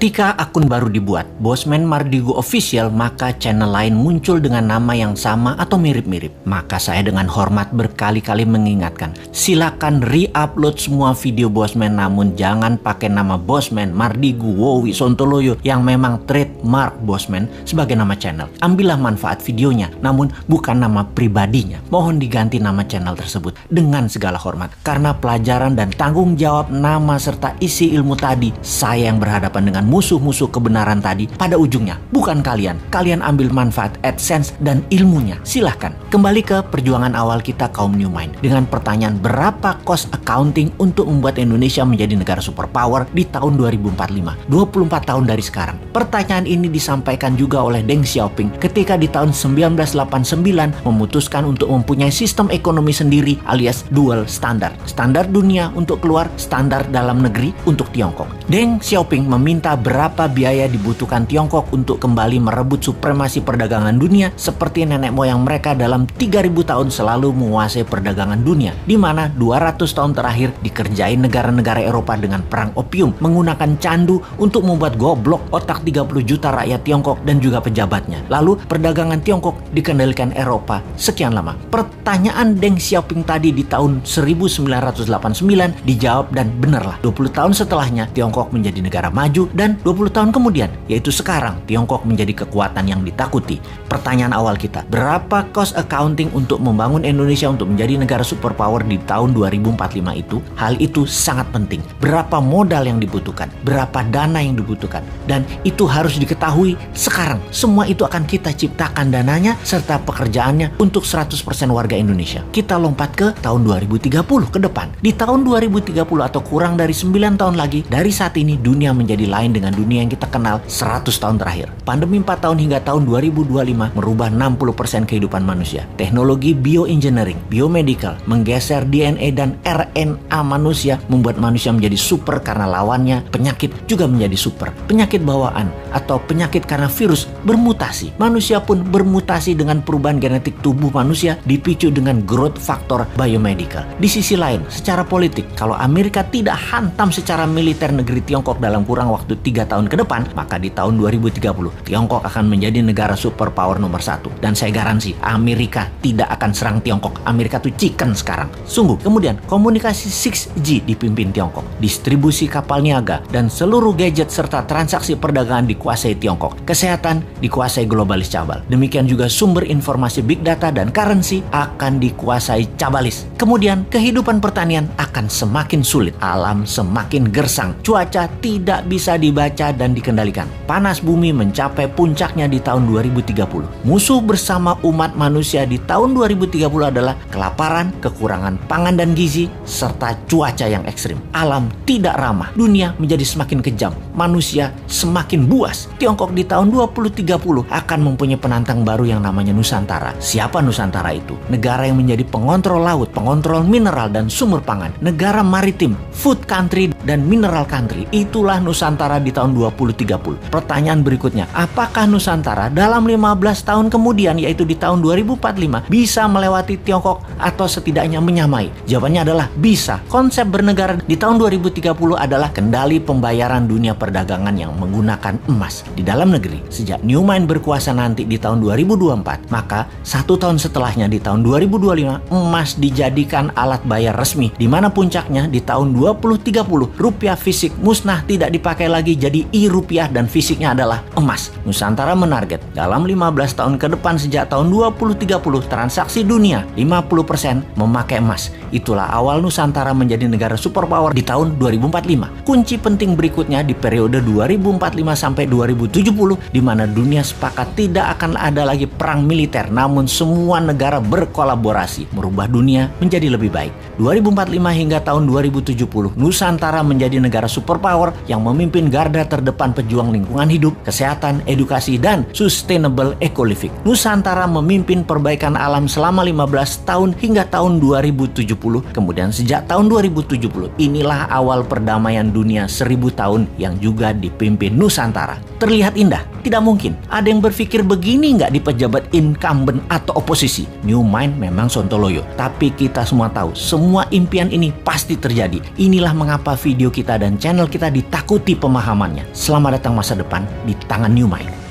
Ketika akun baru dibuat, Bosman Mardigu Official, maka channel lain muncul dengan nama yang sama atau mirip-mirip. Maka saya dengan hormat berkali-kali mengingatkan, silakan re-upload semua video Bosman, namun jangan pakai nama Bosman Mardigu Wowi Sontoloyo yang memang trademark Bosman sebagai nama channel. Ambillah manfaat videonya, namun bukan nama pribadinya. Mohon diganti nama channel tersebut dengan segala hormat. Karena pelajaran dan tanggung jawab nama serta isi ilmu tadi, saya yang berhadapan dengan musuh-musuh kebenaran tadi, pada ujungnya bukan kalian. Kalian ambil manfaat AdSense dan ilmunya. Silahkan. Kembali ke perjuangan awal kita kaum New Mind dengan pertanyaan berapa cost accounting untuk membuat Indonesia menjadi negara superpower di tahun 2045, 24 tahun dari sekarang. Pertanyaan ini disampaikan juga oleh Deng Xiaoping ketika di tahun 1989 memutuskan untuk mempunyai sistem ekonomi sendiri alias dual standar. Standar dunia untuk keluar, standar dalam negeri untuk Tiongkok. Deng Xiaoping meminta berapa biaya dibutuhkan Tiongkok untuk kembali merebut supremasi perdagangan dunia seperti nenek moyang mereka dalam 3000 tahun selalu menguasai perdagangan dunia, di mana 200 tahun terakhir dikerjain negara-negara Eropa dengan perang opium menggunakan candu untuk membuat goblok otak 30 juta rakyat Tiongkok dan juga pejabatnya. Lalu perdagangan Tiongkok dikendalikan Eropa sekian lama. Pertanyaan Deng Xiaoping tadi di tahun 1989 dijawab dan benarlah 20 tahun setelahnya Tiongkok menjadi negara maju dan 20 tahun kemudian, yaitu sekarang, Tiongkok menjadi kekuatan yang ditakuti. Pertanyaan awal kita, berapa cost accounting untuk membangun Indonesia untuk menjadi negara superpower di tahun 2045 itu? Hal itu sangat penting. Berapa modal yang dibutuhkan? Berapa dana yang dibutuhkan? Dan itu harus diketahui sekarang. Semua itu akan kita ciptakan dananya serta pekerjaannya untuk 100% warga Indonesia. Kita lompat ke tahun 2030 ke depan. Di tahun 2030 atau kurang dari 9 tahun lagi, dari saat ini dunia menjadi lain dengan dunia yang kita kenal 100 tahun terakhir. Pandemi 4 tahun hingga tahun 2025 merubah 60% kehidupan manusia. Teknologi bioengineering, biomedical, menggeser DNA dan RNA manusia membuat manusia menjadi super karena lawannya penyakit juga menjadi super. Penyakit bawaan atau penyakit karena virus bermutasi. Manusia pun bermutasi dengan perubahan genetik tubuh manusia dipicu dengan growth factor biomedical. Di sisi lain, secara politik, kalau Amerika tidak hantam secara militer negeri Tiongkok dalam kurang waktu 3 tahun ke depan, maka di tahun 2030 Tiongkok akan menjadi negara superpower nomor 1. Dan saya garansi Amerika tidak akan serang Tiongkok. Amerika tuh chicken sekarang. Sungguh. Kemudian komunikasi 6G dipimpin Tiongkok. Distribusi kapal niaga dan seluruh gadget serta transaksi perdagangan dikuasai Tiongkok. Kesehatan dikuasai globalis cabal. Demikian juga sumber informasi big data dan currency akan dikuasai cabalis. Kemudian kehidupan pertanian akan semakin sulit. Alam semakin gersang. Cuaca tidak bisa dibaca dan dikendalikan. Panas bumi mencapai puncaknya di tahun 2030. Musuh bersama umat manusia di tahun 2030 adalah kelaparan, kekurangan pangan dan gizi, serta cuaca yang ekstrim. Alam tidak ramah. Dunia menjadi semakin kejam. Manusia semakin buas. Tiongkok di tahun 2030 akan mempunyai penantang baru yang namanya Nusantara. Siapa Nusantara itu? Negara yang menjadi pengontrol laut, pengontrol mineral dan sumber pangan. Negara maritim, food country dan mineral country. Itulah Nusantara di tahun 2030. Pertanyaan berikutnya, apakah Nusantara dalam 15 tahun kemudian, yaitu di tahun 2045, bisa melewati Tiongkok atau setidaknya menyamai? Jawabannya adalah bisa. Konsep bernegara di tahun 2030 adalah kendali pembayaran dunia perdagangan yang menggunakan emas di dalam negeri. Sejak New Mind berkuasa nanti di tahun 2024, maka 1 tahun setelahnya di tahun 2025, emas dijadikan alat bayar resmi, di mana puncaknya di tahun 2030 rupiah fisik musnah, tidak dipakai lagi, jadi e-rupiah dan fisiknya adalah emas. Nusantara menarget dalam 15 tahun ke depan sejak tahun 2030 transaksi dunia 50% memakai emas. Itulah awal Nusantara menjadi negara superpower di tahun 2045. Kunci penting berikutnya di periode 2045 sampai 2070, di mana dunia sepakat tidak akan ada lagi perang militer, namun semua negara berkolaborasi merubah dunia menjadi lebih baik. 2045 hingga tahun 2070, Nusantara menjadi negara superpower yang memimpin garda terdepan pejuang lingkungan hidup, kesehatan, edukasi, dan sustainable eco-living. Nusantara memimpin perbaikan alam selama 15 tahun hingga tahun 2070. Kemudian sejak tahun 2070, inilah awal perdamaian dunia 1000 tahun yang juga dipimpin Nusantara. Terlihat indah? Tidak mungkin. Ada yang berpikir begini nggak di pejabat incumbent atau oposisi? New Mind memang sontoloyo. Tapi kita semua tahu, semua impian ini pasti terjadi. Inilah mengapa video kita dan channel kita ditakuti pemahaman. pemahamannya. Selamat datang masa depan di tangan New Mind.